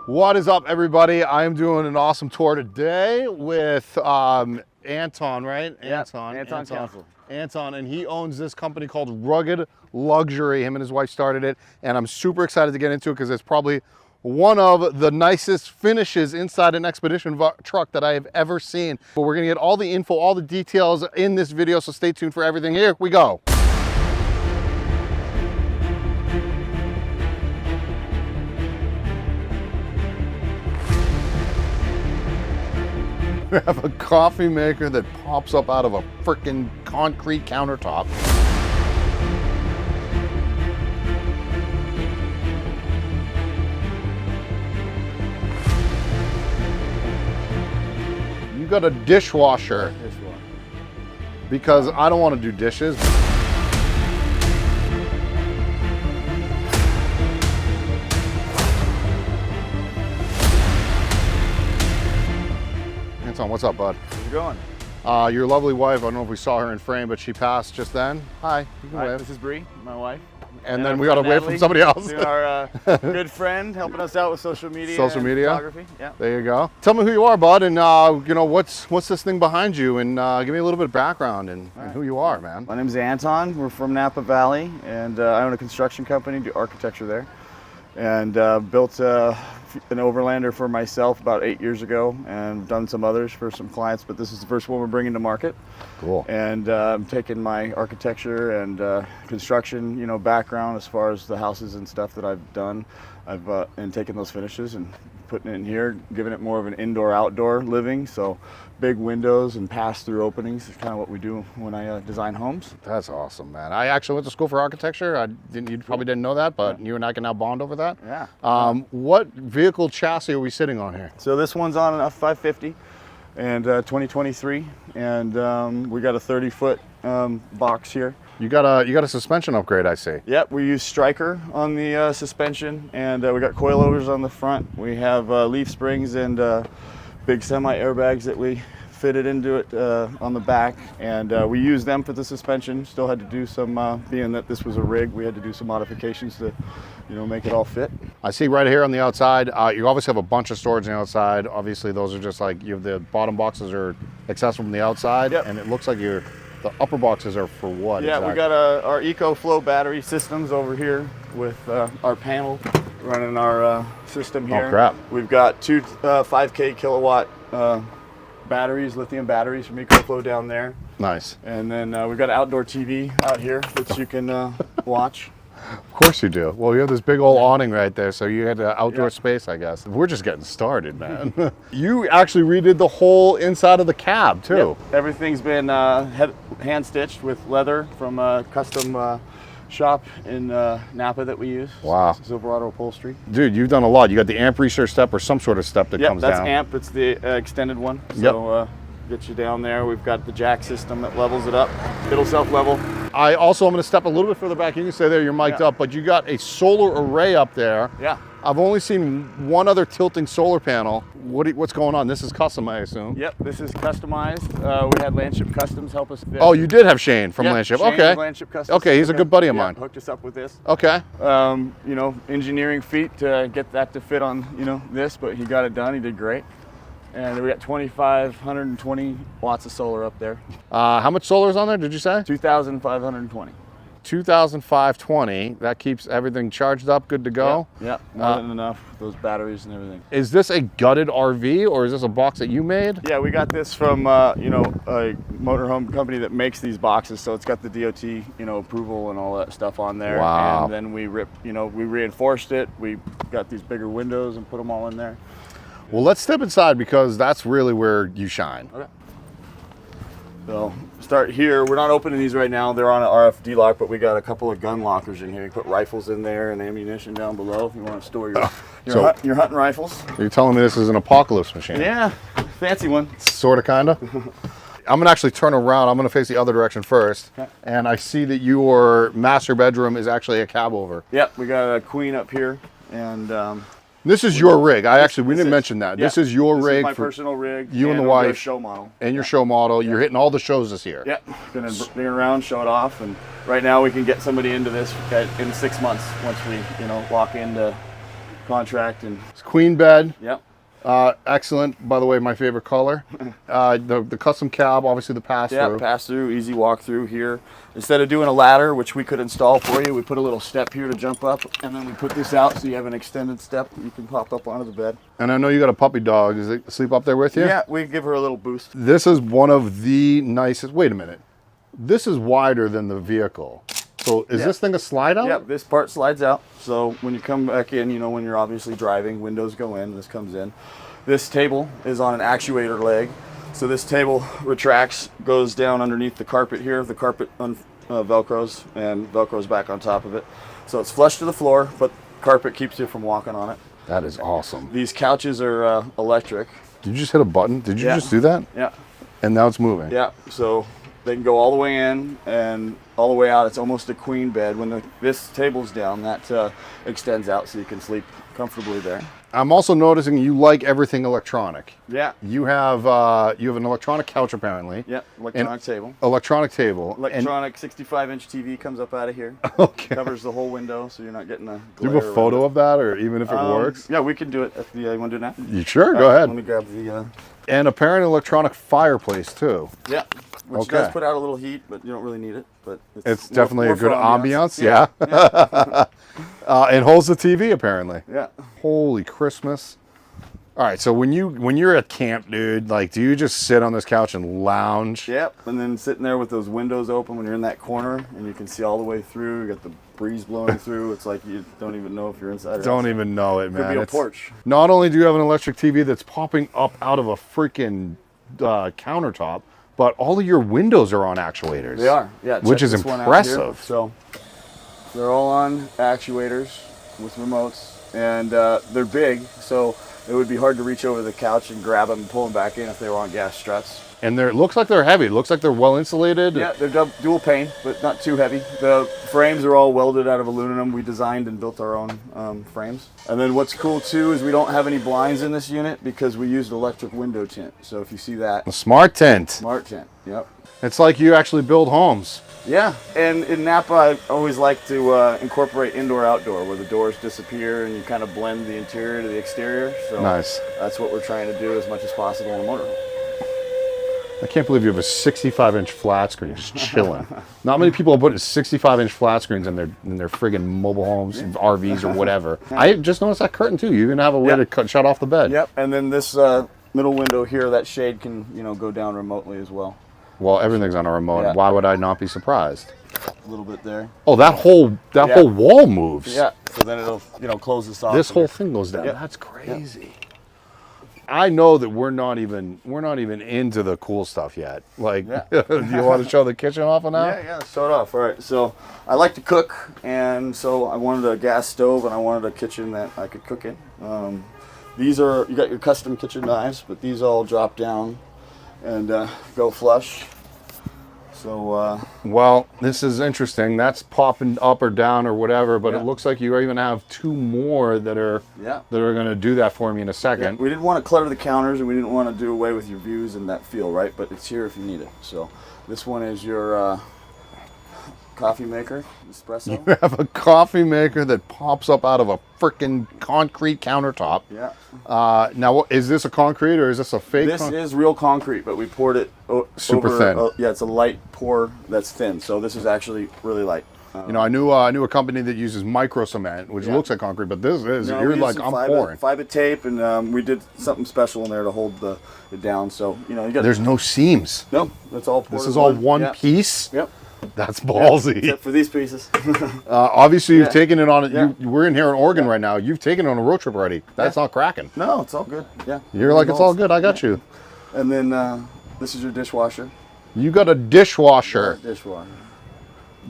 What is up, everybody? I am doing an awesome tour today with Anton, right? Yeah, Anton Council. Anton, and he owns this company called Rugged Luxury. Him and his wife started it, and I'm super excited to get into it because it's probably one of the nicest finishes inside an expedition truck that I have ever seen. But we're gonna get all the info, all the details in this video, so stay tuned for everything. Here we go. We have a coffee maker that pops up out of a freaking concrete countertop. You got a dishwasher. Because I don't want to do dishes. Anton, what's up, bud? How's it going? Your lovely wife, I don't know if we saw her in frame, but she passed just then. Hi, you can wave. This is Bree, my wife. And then we got to wave from somebody else. Our good friend helping us out with social media. Photography. Yeah. There you go. Tell me who you are, bud, and you know what's this thing behind you, and give me a little bit of background and who you are, man. My name's Anton. We're from Napa Valley, and I own a construction company, do architecture there, and built an overlander for myself about 8 years ago, and done some others for some clients, but this is the first one we're bringing to market. Cool. And I'm taking my architecture and construction, background as far as the houses and stuff that I've done. And taking those finishes and putting it in here, giving it more of an indoor-outdoor living. So big windows and pass-through openings is kind of what we do when I design homes. That's awesome, man. I actually went to school for architecture. You probably didn't know that, but you and I can now bond over that. Yeah. What vehicle chassis are we sitting on here? So this one's on an F550 and 2023, and we got a 30-foot box here. You got a suspension upgrade, I see. Yep, we use striker on the suspension, and we got coilovers on the front. We have leaf springs and big semi airbags that we fitted into it on the back, and we use them for the suspension. Still had to do some, being that this was a rig, we had to do some modifications to, make it all fit. I see right here on the outside, you obviously have a bunch of storage on the outside. Obviously, those are just like, the bottom boxes are accessible from the outside, yep. And it looks like the upper boxes are for what? Yeah, exactly? We got our EcoFlow battery systems over here with our panel running our system here. Oh, crap. We've got two 5K kilowatt batteries, lithium batteries from EcoFlow down there. Nice. And then we've got an outdoor TV out here that you can watch. Of course you do. Well, you have this big old awning right there, so you had an outdoor space, I guess. We're just getting started, man. You actually redid the whole inside of the cab, too. Yep. Everything's been hand-stitched with leather from a custom shop in Napa that we use. Wow. Silverado upholstery. Dude, you've done a lot. You got the amp research step or some sort of step that comes down. Yep, that's amp. It's the extended one. So get you down there. We've got the jack system that levels it up. It'll self-level. I'm going to step a little bit further back. You can stay there, you're mic'd up, but you got a solar array up there. Yeah. I've only seen one other tilting solar panel. What's going on? This is custom, I assume. Yep, this is customized. We had Landship Customs help us. Oh, you did have Shane from Landship. Shane okay. Landship Customs. Okay, he's a good buddy of mine. Hooked us up with this. Okay. Engineering feat to get that to fit on, this, but he got it done. He did great. And we got 2,520 watts of solar up there. How much solar is on there, did you say? 2,520. 2,520. That keeps everything charged up, good to go? Yep. More than enough, those batteries and everything. Is this a gutted RV, or is this a box that you made? Yeah, we got this from, a motorhome company that makes these boxes, so it's got the DOT, approval and all that stuff on there. Wow. And then we we reinforced it. We got these bigger windows and put them all in there. Well, let's step inside because that's really where you shine. Okay. So start here. We're not opening these right now. They're on an RFD lock, but we got a couple of gun lockers in here. You put rifles in there and ammunition down below if you want to store your hunting rifles. You're telling me this is an apocalypse machine? Yeah, fancy one. Sort of, kind of. I'm going to actually turn around. I'm going to face the other direction first. Okay. And I see that your master bedroom is actually a Cabover. Yep, we got a queen up here. And this is your rig. We didn't mention that. Yeah, this is your rig. This is my personal rig. You and the wife. Show model. And your show model. Yeah. You're hitting all the shows this year. Yep. Going to bring it around, show it off, and right now we can get somebody into this in 6 months once we, lock into contract. And It's queen bed. yep. Excellent. By the way, my favorite color. The custom cab, obviously the pass Yeah, through. pass through, easy walk through here. Instead of doing a ladder, which we could install for you, we put a little step here to jump up, and then we put this out so you have an extended step that you can pop up onto the bed. And I know you got a puppy dog. Does it sleep up there with you? Yeah, we give her a little boost. This is one of the nicest. Wait a minute. This is wider than the vehicle. So is this thing a slide out? Yep, this part slides out. So when you come back in, you know, when you're obviously driving, windows go in, this comes in. This table is on an actuator leg. So this table retracts, goes down underneath the carpet here. The carpet velcros and velcros back on top of it. So it's flush to the floor, but carpet keeps you from walking on it. That is awesome. These couches are electric. Did you just hit a button? Did you just do that? Yeah. And now it's moving. Yeah, so they can go all the way in and all the way out. It's almost a queen bed. When this table's down, that extends out so you can sleep comfortably there. I'm also noticing you like everything electronic. Yeah. You have an electronic couch apparently. Yeah, electronic table. Electronic table. Electronic 65-inch TV comes up out of here. Okay. Covers the whole window so you're not getting a Do you have a photo of that, or even if it works? Yeah, we can do it. You want to do it now? You sure? Go ahead. Let me grab the... And apparently electronic fireplace too. Yeah, which does put out a little heat, but you don't really need it. But it's definitely a good ambiance. Yeah. It holds the TV apparently. Yeah. Holy Christmas. All right, so when you're at camp, dude, like, do you just sit on this couch and lounge? Yep, and then sitting there with those windows open when you're in that corner, and you can see all the way through. You got the breeze blowing through. It's like you don't even know if you're inside or Don't outside. even know it, man. Could be a porch. Not only do you have an electric TV that's popping up out of a freaking countertop, but all of your windows are on actuators. They are, yeah. Which is this one out here. impressive. So they're all on actuators with remotes, and they're big, so it would be hard to reach over the couch and grab them and pull them back in if they were on gas struts. And it looks like they're heavy. It looks like they're well insulated. Yeah, they're dual pane, but not too heavy. The frames are all welded out of aluminum. We designed and built our own frames. And then what's cool too is we don't have any blinds in this unit because we used electric window tint. So if you see that. A smart tent. Smart tent, yep. It's like you actually build homes. Yeah, and in Napa, I always like to incorporate indoor-outdoor, where the doors disappear and you kind of blend the interior to the exterior. So nice. That's what we're trying to do as much as possible in a motorhome. I can't believe you have a 65-inch flat screen just chilling. Not many people are putting 65-inch flat screens in their friggin' mobile homes, RVs, or whatever. I just noticed that curtain too. You even have a way to shut off the bed. Yep, and then this middle window here, that shade can go down remotely as well. Well, everything's on a remote. Yeah. Why would I not be surprised? A little bit there. Oh, that whole wall moves. Yeah. So then it'll close this off. This whole thing goes down. Yep. That's crazy. Yep. I know that we're not even into the cool stuff yet. Like, do you want to show the kitchen off now? Yeah. Start off. All right. So I like to cook, and so I wanted a gas stove, and I wanted a kitchen that I could cook in. You got your custom kitchen knives, but these all drop down and go flush. So well, this is interesting. That's popping up or down or whatever, but it looks like you even have two more that are going to do that for me in a second. Yeah. We didn't want to clutter the counters, and we didn't want to do away with your views and that feel, right? But it's here if you need it. So this one is your coffee maker, espresso. You have a coffee maker that pops up out of a freaking concrete countertop. Yeah. Now, is this a concrete or is this a fake? This is real concrete, but we poured it super thin. It's a light pour that's thin. So this is actually really light. I knew a company that uses micro cement, which looks like concrete, but this is you're like I'm pouring. Fiber tape, and we did something special in there to hold it down. So you got. There's no seams. No, that's all. This is all one piece. Yep. That's ballsy. Except for these pieces. Obviously, you've taken it on. We're in here in Oregon right now. You've taken it on a road trip already. That's not cracking. No, it's all good. Yeah. You're like, it's all good. I got you. And then this is your dishwasher. You got a dishwasher. Dishwasher.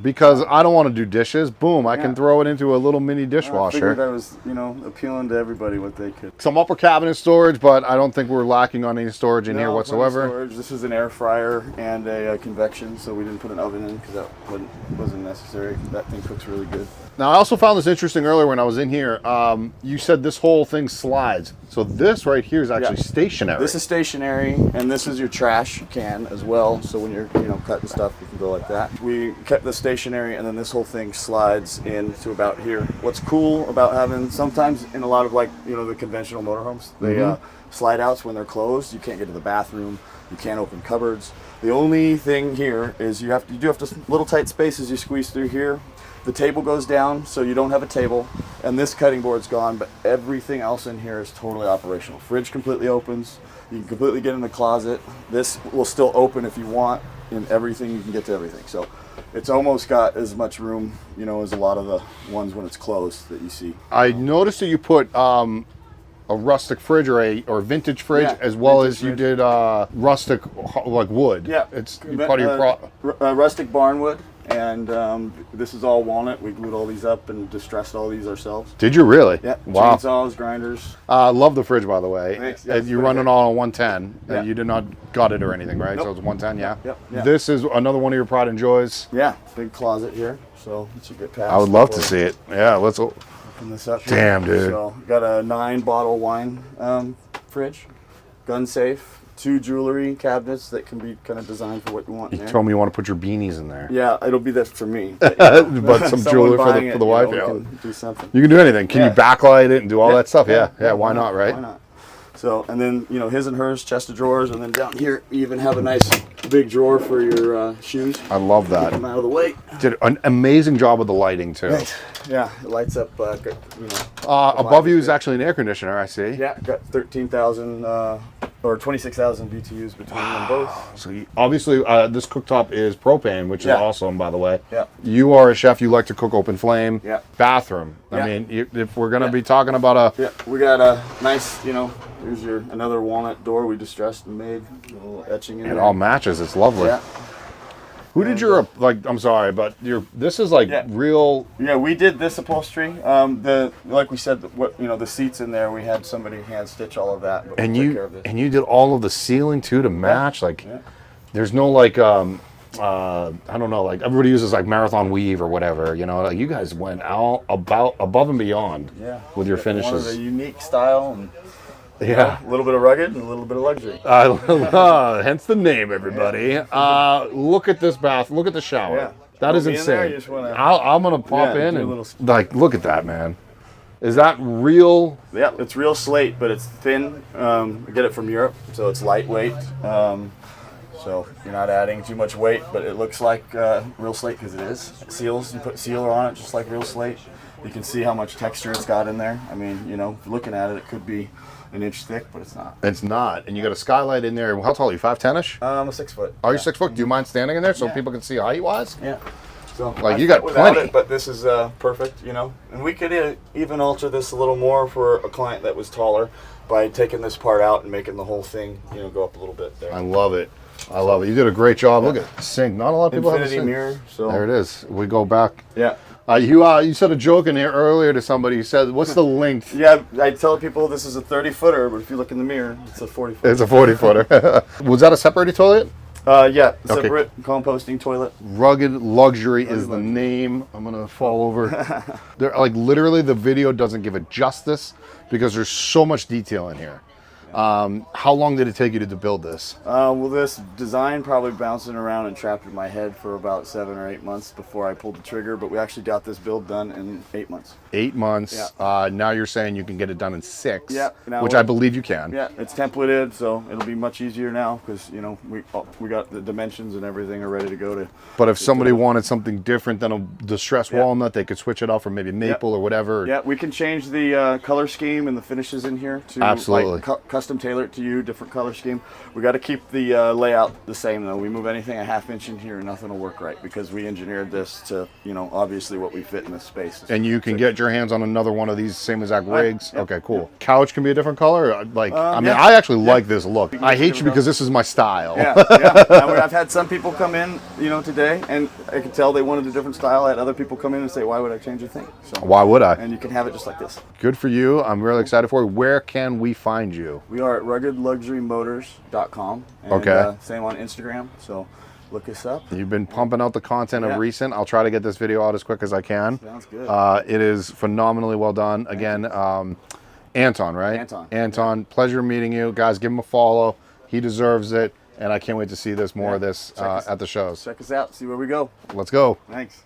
Because I don't want to do dishes. Boom, I can throw it into a little mini dishwasher. I figured that was, appealing to everybody what they could. Some upper cabinet storage, but I don't think we're lacking on any storage in here whatsoever. Storage. This is an air fryer and a convection, so we didn't put an oven in because that wasn't necessary. That thing cooks really good. Now, I also found this interesting earlier when I was in here. You said this whole thing slides. So this right here is actually stationary. This is stationary, and this is your trash can as well. So when you're, cutting stuff, you can go like that. We kept the stationary, and then this whole thing slides in to about here. What's cool about having, sometimes in a lot of the conventional motorhomes, they slide outs when they're closed. You can't get to the bathroom. You can't open cupboards. The only thing here is you do have to little tight spaces you squeeze through here. The table goes down, so you don't have a table, and this cutting board's gone, but everything else in here is totally operational. Fridge completely opens. You can completely get in the closet. This will still open if you want, and everything, you can get to everything. So it's almost got as much room, as a lot of the ones when it's closed that you see. I noticed that you put a rustic fridge or vintage fridge, as well as you did rustic wood. Yeah, it's part of your rustic barn wood. And this is all walnut. We glued all these up and distressed all these ourselves. Did you really? Yeah. Wow. Chainsaws, grinders. Love the fridge, by the way. Thanks. Yes, you run it all on 110. Yeah. You did not gut it or anything, right? Nope. So it's 110, yeah? Yep. This is another one of your pride and joys. Yeah. Big closet here. So it's a good pass. I would love to see it. Yeah, let's open this up. Damn, dude. So got a 9-bottle wine fridge, gun safe. 2 jewelry cabinets that can be kind of designed for what you want. You told me you want to put your beanies in there. Yeah, it'll be that for me. But some jewelry for the wife. We can do something. You can do anything. Can you backlight it and do all that stuff? Yeah. Why not, right? Why not? So, and then, his and hers, chest of drawers, and then down here, you even have a nice big drawer for your shoes. I love that. Get them out of the way. Did an amazing job with the lighting, too. Right. Yeah, it lights up, above you is actually an air conditioner, I see. Yeah, got 13,000 or 26,000 BTUs between them both. So obviously, this cooktop is propane, which is awesome, by the way. Yeah. You are a chef. You like to cook open flame. Yeah. Bathroom. I mean, if we're going to be talking about a... Yeah, we got a nice, here's another walnut door we distressed and made. A little etching in there. It all matches. It's lovely. Yeah. Who did your, I'm sorry, but this is real... Yeah, we did this upholstery. Like we said, the seats in there, we had somebody hand stitch all of that. But and you did all of the ceiling too to match. There's no I don't know, everybody uses marathon weave or whatever. You guys went out above and beyond with your finishes. One of the unique style. And, a little bit of rugged and a little bit of luxury. Hence the name, everybody. Look at this bath. Look at the shower. Yeah. That is insane. I'm gonna pop in and look at that, man. Is that real? Yeah, it's real slate, but it's thin. We get it from Europe, so it's lightweight. So you're not adding too much weight, but it looks like real slate because it is. Seals, you put sealer on it just like real slate. You can see how much texture it's got in there. I mean, looking at it, it could be an inch thick, but it's not. It's not. And you got a skylight in there. How tall are you? 5'10"-ish? I'm a 6 foot. Are you 6 foot? Do you mind standing in there so people can see height-wise? Yeah. So you got plenty. It, but this is perfect, And we could even alter this a little more for a client that was taller by taking this part out and making the whole thing, go up a little bit there. I love it. You did a great job. Look at the sink. Not a lot of people have a sink. Mirror. So there it is. We go back. Yeah. You said a joke in here earlier to somebody. You said, "What's the length?" Yeah, I tell people this is a 30-footer, but if you look in the mirror, it's a 40-footer. It's a 40-footer. Was that a separated toilet? Yeah, separate composting toilet. Rugged Luxury is the name. I'm gonna fall over. They're literally the video doesn't give it justice because there's so much detail in here. How long did it take you to build this? Well, this design probably bouncing around and trapped in my head for about 7 or 8 months before I pulled the trigger, but we actually got this build done in 8 months. 8 months. Yeah. Now you're saying you can get it done in 6, which I believe you can. Yeah, it's templated, so it'll be much easier now because, we got the dimensions and everything are ready to go to. But if somebody wanted something different than a distressed walnut, they could switch it out for maybe maple or whatever. Yeah, we can change the color scheme and the finishes in here to absolutely custom tailor it to you, different color scheme. We got to keep the layout the same though. We move anything a ½ inch in here and nothing will work right because we engineered this to, obviously what we fit in this space. And you can get your hands on another one of these same exact rigs. Okay, cool. Couch can be a different color. I actually like this look. I hate you because this is my style. I've had some people come in, today, and I could tell they wanted a different style. I had other people come in and say, "Why would I change a thing?" So why would I? And you can have it just like this. Good for you. I'm really excited for you. Where can we find you? We are at ruggedluxurymotors.com. And, same on Instagram. So look us up. You've been pumping out the content Yeah. of recent. I'll try to get this video out as quick as I can. Sounds good. It is phenomenally well done. Again, Anton, right? Anton, pleasure meeting you. Guys, give him a follow. He deserves it. And I can't wait to see more of this at the shows. Check us out, see where we go. Let's go. Thanks.